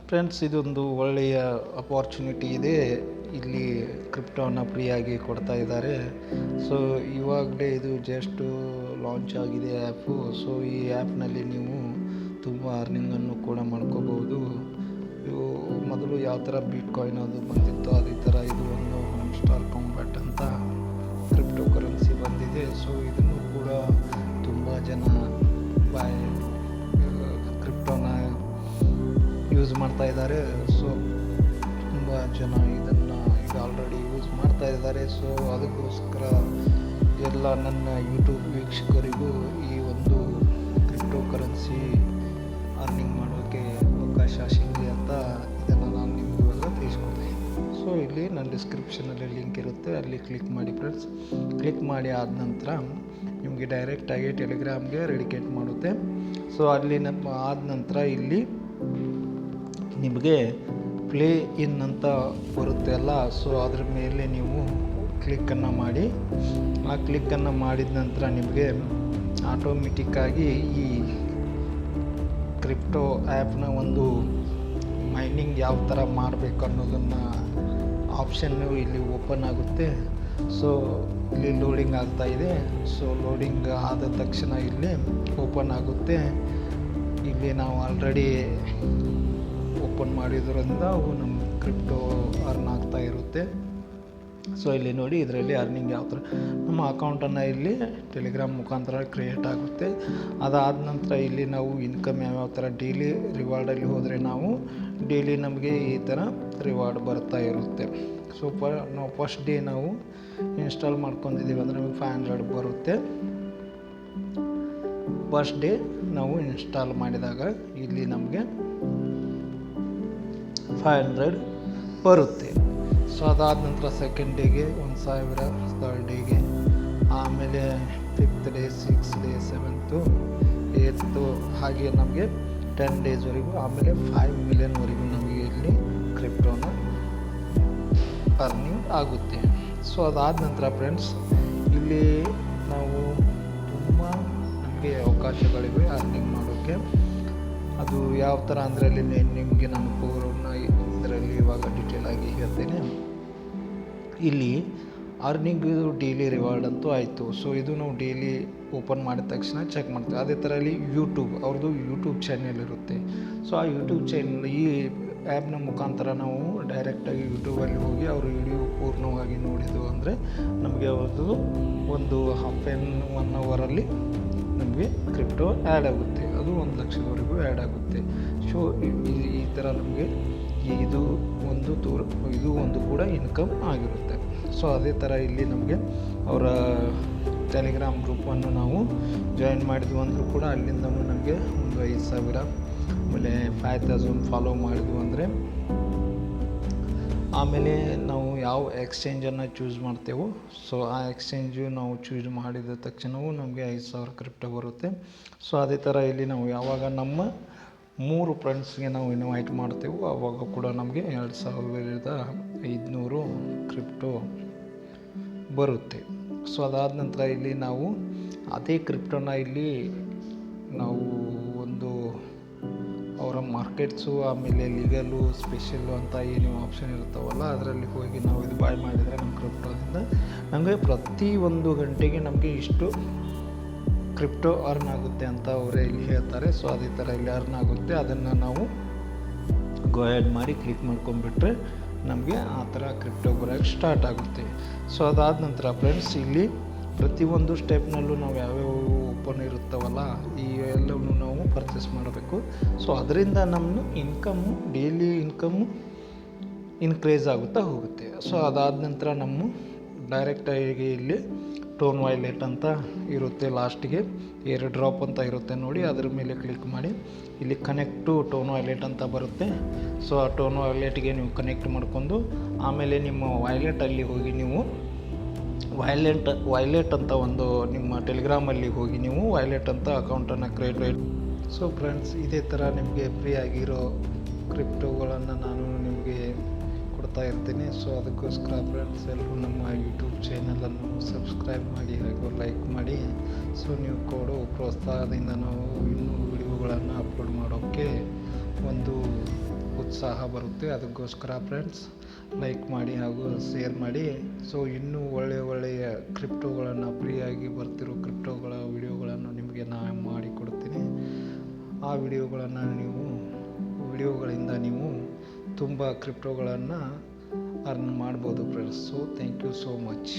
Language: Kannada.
ಫ್ರೆಂಡ್ಸ್, ಇದೊಂದು ಒಳ್ಳೆಯ ಅಪಾರ್ಚುನಿಟಿ ಇದೆ. ಇಲ್ಲಿ ಕ್ರಿಪ್ಟೋನ ಫ್ರೀಯಾಗಿ ಕೊಡ್ತಾ ಇದ್ದಾರೆ. ಸೊ ಇವಾಗಲೇ ಇದು ಜಸ್ಟ್ ಲಾಂಚ್ ಆಗಿದೆ ಆ್ಯಪು. ಸೊ ಈ ಆ್ಯಪ್ನಲ್ಲಿ ನೀವು ತುಂಬ ಅರ್ನಿಂಗನ್ನು ಕೂಡ ಮಾಡ್ಕೋಬೋದು. ಇವು ಮೊದಲು ಯಾವ ಥರ ಬಿಟ್ಕಾಯಿನ್ ಅದು ಬಂದಿತ್ತು ಅದೇ ಥರ ಇದು ಒಂದು ಸ್ಟಾರ್ ಕಾಂಬ್ಯಾಟ್ ಅಂತ ಕ್ರಿಪ್ಟೋ ಕರೆನ್ಸಿ ಬಂದಿದೆ. ಸೊ ಇದನ್ನು ಕೂಡ ತುಂಬ ಜನ ಕ್ರಿಪ್ಟೋನ ಯೂಸ್ ಮಾಡ್ತಾ ಇದ್ದಾರೆ. ಸೊ ತುಂಬ ಜನ ಇದನ್ನು ಈಗ ಆಲ್ರೆಡಿ ಯೂಸ್ ಮಾಡ್ತಾ ಇದ್ದಾರೆ. ಸೊ ಅದಕ್ಕೋಸ್ಕರ ಎಲ್ಲ ನನ್ನ ಯೂಟ್ಯೂಬ್ ವೀಕ್ಷಕರಿಗೂ ಈ ಒಂದು ಕ್ರಿಪ್ಟೋ ಕರೆನ್ಸಿ ಅರ್ನಿಂಗ್ ಮಾಡೋಕ್ಕೆ ಅವಕಾಶ ಸಿಗಲಿ ಅಂತ ಇದನ್ನು ನಾನು ನಿಮಗೆ ಇವಾಗ ತಿಳಿಸ್ಕೊಡ್ತೀನಿ. ಸೊ ಇಲ್ಲಿ ನನ್ನ ಡಿಸ್ಕ್ರಿಪ್ಷನಲ್ಲಿ ಲಿಂಕ್ ಇರುತ್ತೆ, ಅಲ್ಲಿ ಕ್ಲಿಕ್ ಮಾಡಿ ಫ್ರೆಂಡ್ಸ್. ಕ್ಲಿಕ್ ಮಾಡಿ ಆದ ನಂತರ ನಿಮಗೆ ಡೈರೆಕ್ಟಾಗಿ ಟೆಲಿಗ್ರಾಮ್ಗೆ ರೆಡಿಕೇಟ್ ಮಾಡುತ್ತೆ. ಸೊ ಅಲ್ಲಿ ಆದ ನಂತರ ಇಲ್ಲಿ ನಿಮಗೆ ಪ್ಲೇ ಇನ್ ಅಂತ ಬರುತ್ತೆ ಅಲ್ಲ. ಸೊ ಅದ್ರ ಮೇಲೆ ನೀವು ಕ್ಲಿಕ್ಕನ್ನು ಮಾಡಿ. ಆ ಕ್ಲಿಕ್ಕನ್ನು ಮಾಡಿದ ನಂತರ ನಿಮಗೆ ಆಟೋಮೆಟಿಕ್ಕಾಗಿ ಈ ಕ್ರಿಪ್ಟೋ ಆ್ಯಪ್ನ ಒಂದು ಮೈನಿಂಗ್ ಯಾವ ಥರ ಮಾಡಬೇಕು ಅನ್ನೋದನ್ನು ಆಪ್ಷನ್ನು ಇಲ್ಲಿ ಓಪನ್ ಆಗುತ್ತೆ. ಸೊ ಇಲ್ಲಿ ಲೋಡಿಂಗ್ ಆಗ್ತಾಯಿದೆ. ಸೊ ಲೋಡಿಂಗ್ ಆದ ತಕ್ಷಣ ಇಲ್ಲಿ ಓಪನ್ ಆಗುತ್ತೆ. ಇಲ್ಲಿ ನಾವು ಆಲ್ರೆಡಿ ಓಪನ್ ಮಾಡಿದ್ರಿಂದ ಅವು ನಮ್ಮ ಕ್ರಿಪ್ಟೋ ಅರ್ನ್ ಆಗ್ತಾ ಇರುತ್ತೆ. ಸೊ ಇಲ್ಲಿ ನೋಡಿ, ಇದರಲ್ಲಿ ಅರ್ನಿಂಗ್ ಯಾವ ಥರ ನಮ್ಮ ಅಕೌಂಟನ್ನು ಇಲ್ಲಿ ಟೆಲಿಗ್ರಾಮ್ ಮುಖಾಂತರ ಕ್ರಿಯೇಟ್ ಆಗುತ್ತೆ. ಅದಾದ ನಂತರ ಇಲ್ಲಿ ನಾವು ಇನ್ಕಮ್ ಯಾವ್ಯಾವ ಥರ ಡೈಲಿ ರಿವಾರ್ಡಲ್ಲಿ ಹೋದರೆ ನಾವು ಡೈಲಿ ನಮಗೆ ಈ ಥರ ರಿವಾರ್ಡ್ ಬರ್ತಾ ಇರುತ್ತೆ. ಸೊ ನಾವು ಫಸ್ಟ್ ಡೇ ನಾವು ಇನ್ಸ್ಟಾಲ್ ಮಾಡ್ಕೊಂಡಿದ್ದೀವಿ ಅಂದರೆ ನಮಗೆ 500 ಬರುತ್ತೆ. ಫಸ್ಟ್ ಡೇ ನಾವು ಇನ್ಸ್ಟಾಲ್ ಮಾಡಿದಾಗ ಇಲ್ಲಿ ನಮಗೆ 500 ಬರುತ್ತೆ. ಸೊ ಅದಾದ ನಂತರ ಸೆಕೆಂಡ್ ಡೇಗೆ 1000, ಥರ್ಡ್ ಡೇಗೆ, ಆಮೇಲೆ 5th day, 6th day, 7th, 8th, ಹಾಗೆ ನಮಗೆ 10 ಡೇಸ್ವರೆಗೂ, ಆಮೇಲೆ 5 ಮಿಲಿಯನ್ವರೆಗೂ ನಮಗೆ ಇಲ್ಲಿ ಕ್ರಿಪ್ಟೋನ ಅರ್ನಿಂಗ್ ಆಗುತ್ತೆ. ಸೊ ಅದಾದ ನಂತರ ಫ್ರೆಂಡ್ಸ್, ಇಲ್ಲಿ ನಾವು ತುಂಬ ನಮಗೆ ಅವಕಾಶಗಳಿವೆ ಅರ್ನಿಂಗ್ ಮಾಡೋಕ್ಕೆ. ಅದು ಯಾವ ಥರ ಅಂದರೆ ಅಲ್ಲಿ ನಿಮಗೆ ನಾನು ಪೂರ್ಣ ಇದರಲ್ಲಿ ಇವಾಗ ಡೀಟೇಲಾಗಿ ಹೇಳ್ತೇನೆ. ಇಲ್ಲಿ ಅರ್ನಿಂಗ್ ಡೈಲಿ ರಿವಾರ್ಡ್ ಅಂತೂ ಆಯಿತು. ಸೊ ಇದು ನಾವು ಡೈಲಿ ಓಪನ್ ಮಾಡಿದ ತಕ್ಷಣ ಚೆಕ್ ಮಾಡ್ತೀವಿ. ಅದೇ ಥರ ಇಲ್ಲಿ ಯೂಟ್ಯೂಬ್ ಅವ್ರದ್ದು ಯೂಟ್ಯೂಬ್ ಚಾನೆಲ್ ಇರುತ್ತೆ. ಸೊ ಆ ಯೂಟ್ಯೂಬ್ ಚಾನೆಲ್ ಈ ಆ್ಯಪ್ನ ಮುಖಾಂತರ ನಾವು ಡೈರೆಕ್ಟಾಗಿ ಯೂಟ್ಯೂಬಲ್ಲಿ ಹೋಗಿ ಅವ್ರ ವಿಡಿಯೋ ಪೂರ್ಣವಾಗಿ ನೋಡಿದ್ದು ಅಂದರೆ ನಮಗೆ ಅವ್ರದ್ದು ಒಂದು 1 ಅವರಲ್ಲಿ ನಮಗೆ ಕ್ರಿಪ್ಟೋ ಆ್ಯಡ್ ಆಗುತ್ತೆ. ಅದು 1 ಲಕ್ಷದವರೆಗೂ ಆ್ಯಡ್ ಆಗುತ್ತೆ. ಸೊ ಈ ಥರ ನಮಗೆ ಇದು ಒಂದು ಕೂಡ ಇನ್ಕಮ್ ಆಗಿರುತ್ತೆ. ಸೊ ಅದೇ ಥರ ಇಲ್ಲಿ ನಮಗೆ ಅವರ ಟೆಲಿಗ್ರಾಮ್ ಗ್ರೂಪನ್ನು ನಾವು ಜಾಯಿನ್ ಮಾಡಿದ್ವು ಅಂದರೂ ಕೂಡ ಅಲ್ಲಿಂದನೂ ನಮಗೆ ಒಂದು 5,000, ಆಮೇಲೆ 5,000 ಫಾಲೋ ಮಾಡಿದ್ವು ಅಂದರೆ, ಆಮೇಲೆ ನಾವು ಯಾವ ಎಕ್ಸ್ಚೇಂಜನ್ನು ಚೂಸ್ ಮಾಡ್ತೇವೋ ಸೊ ಆ ಎಕ್ಸ್ಚೇಂಜು ನಾವು ಚೂಸ್ ಮಾಡಿದ ತಕ್ಷಣವೂ ನಮಗೆ 5,000 ಕ್ರಿಪ್ಟೋ ಬರುತ್ತೆ. ಸೊ ಅದೇ ಥರ ಇಲ್ಲಿ ನಾವು ಯಾವಾಗ ನಮ್ಮ 3 ಫ್ರೆಂಡ್ಸ್ಗೆ ನಾವು ಇನ್ವೈಟ್ ಮಾಡ್ತೇವೋ ಆವಾಗ ಕೂಡ ನಮಗೆ 2,500 ಕ್ರಿಪ್ಟೋ ಬರುತ್ತೆ. ಸೊ ಅದಾದ ನಂತರ ಇಲ್ಲಿ ನಾವು ಅದೇ ಕ್ರಿಪ್ಟೋನ ಇಲ್ಲಿ ನಾವು ಒಂದು ಅವರ ಮಾರ್ಕೆಟ್ಸು, ಆಮೇಲೆ ಲೀಗಲು, ಸ್ಪೆಷಲ್ಲು ಅಂತ ಏನು ಆಪ್ಷನ್ ಇರ್ತಾವಲ್ಲ ಅದರಲ್ಲಿ ಹೋಗಿ ನಾವು ಇದು ಬಾಯ್ ಮಾಡಿದರೆ ನಮ್ಮ ಕ್ರಿಪ್ಟೋದಿಂದ ನಮಗೆ ಪ್ರತಿ 1 ಗಂಟೆಗೆ ನಮಗೆ ಇಷ್ಟು ಕ್ರಿಪ್ಟೋ ಅರ್ನ್ ಆಗುತ್ತೆ ಅಂತ ಅವರೇ ಇಲ್ಲಿ ಹೇಳ್ತಾರೆ. ಸೊ ಅದೇ ಥರ ಇಲ್ಲಿ ಅರ್ನ್ ಆಗುತ್ತೆ. ಅದನ್ನು ನಾವು ಗೋ ಆ್ಯಡ್ ಮಾಡಿ ಕ್ಲಿಕ್ ಮಾಡ್ಕೊಂಡ್ಬಿಟ್ರೆ ನಮಗೆ ಆ ಥರ ಕ್ರಿಪ್ಟೋ ಬರೋಕ್ಕೆ ಸ್ಟಾರ್ಟ್ ಆಗುತ್ತೆ. ಸೊ ಅದಾದ ನಂತರ ಫ್ರೆಂಡ್ಸ್, ಇಲ್ಲಿ ಪ್ರತಿಯೊಂದು ಸ್ಟೆಪ್ನಲ್ಲೂ ನಾವು ಯಾವ್ಯಾವ ಓಪನ್ ಇರುತ್ತವಲ್ಲ ಈ ಎಲ್ಲವನ್ನೂ ನಾವು ಪರ್ಚೇಸ್ ಮಾಡಬೇಕು. ಸೊ ಅದರಿಂದ ನಮ್ಮ ಇನ್ಕಮ್ಮು ಡೈಲಿ ಇನ್ಕಮ್ಮು ಇನ್ಕ್ರೀಸ್ ಆಗುತ್ತಾ ಹೋಗುತ್ತೆ. ಸೊ ಅದಾದ ನಂತರ ನಮ್ಮ ಡೈರೆಕ್ಟಾಗಿ ಇಲ್ಲಿ ಟೋನ್ ವಾಲೆಟ್ ಅಂತ ಇರುತ್ತೆ, ಲಾಸ್ಟಿಗೆ ಏರ್ ಡ್ರಾಪ್ ಅಂತ ಇರುತ್ತೆ ನೋಡಿ, ಅದ್ರ ಮೇಲೆ ಕ್ಲಿಕ್ ಮಾಡಿ ಇಲ್ಲಿ ಕನೆಕ್ಟ್ ಟು ಟೋನ್ ವಾಲೆಟ್ ಅಂತ ಬರುತ್ತೆ. ಸೊ ಆ ಟೋನ್ ವಾಲೆಟ್ಗೆ ನೀವು ಕನೆಕ್ಟ್ ಮಾಡ್ಕೊಂಡು ಆಮೇಲೆ ನಿಮ್ಮ ವಾಲೆಟಲ್ಲಿ ಹೋಗಿ ನೀವು ವಾಲೆಟ್ ಅಂತ ಒಂದು ನಿಮ್ಮ ಟೆಲಿಗ್ರಾಮಲ್ಲಿ ಹೋಗಿ ನೀವು ವಾಲೆಟ್ ಅಂತ ಅಕೌಂಟನ್ನು ಕ್ರಿಯೇಟ್ ಮಾಡಿ. ಸೊ ಫ್ರೆಂಡ್ಸ್, ಇದೇ ಥರ ನಿಮಗೆ ಫ್ರೀ ಆಗಿರೋ ಕ್ರಿಪ್ಟೋಗಳನ್ನು ನಾನು ನಿಮಗೆ ಕೊಡ್ತಾ ಇರ್ತೀನಿ. ಸೊ ಅದಕ್ಕೋಸ್ಕರ ಫ್ರೆಂಡ್ಸ್ ಎಲ್ಲರೂ ನಮ್ಮ ಯೂಟ್ಯೂಬ್ ಚಾನಲನ್ನು ಸಬ್ಸ್ಕ್ರೈಬ್ ಮಾಡಿ ಹಾಗೂ ಲೈಕ್ ಮಾಡಿ. ಸೊ ನೀವು ಕೊಡೋ ಪ್ರೋತ್ಸಾಹದಿಂದ ನಾವು ಇನ್ನೂ ವಿಡಿಯೋಗಳನ್ನು ಅಪ್ಲೋಡ್ ಮಾಡೋಕ್ಕೆ ಒಂದು ಉತ್ಸಾಹ ಬರುತ್ತೆ. ಅದಕ್ಕೋಸ್ಕರ ಫ್ರೆಂಡ್ಸ್ ಲೈಕ್ ಮಾಡಿ ಹಾಗೂ ಶೇರ್ ಮಾಡಿ. ಸೊ ಇನ್ನೂ ಒಳ್ಳೆಯ ಕ್ರಿಪ್ಟೋಗಳನ್ನು ಫ್ರೀಯಾಗಿ ಬರ್ತಿರೋ ಕ್ರಿಪ್ಟೋಗಳ ವಿಡಿಯೋಗಳನ್ನು ನಿಮಗೆ ನಾನು ಮಾಡಿಕೊಡ್ತೀನಿ. ಆ ವಿಡಿಯೋಗಳಿಂದ ನೀವು ತುಂಬ ಕ್ರಿಪ್ಟೋಗಳನ್ನು ಅರ್ನ್ ಮಾಡ್ಬೋದು friends. So thank you so much.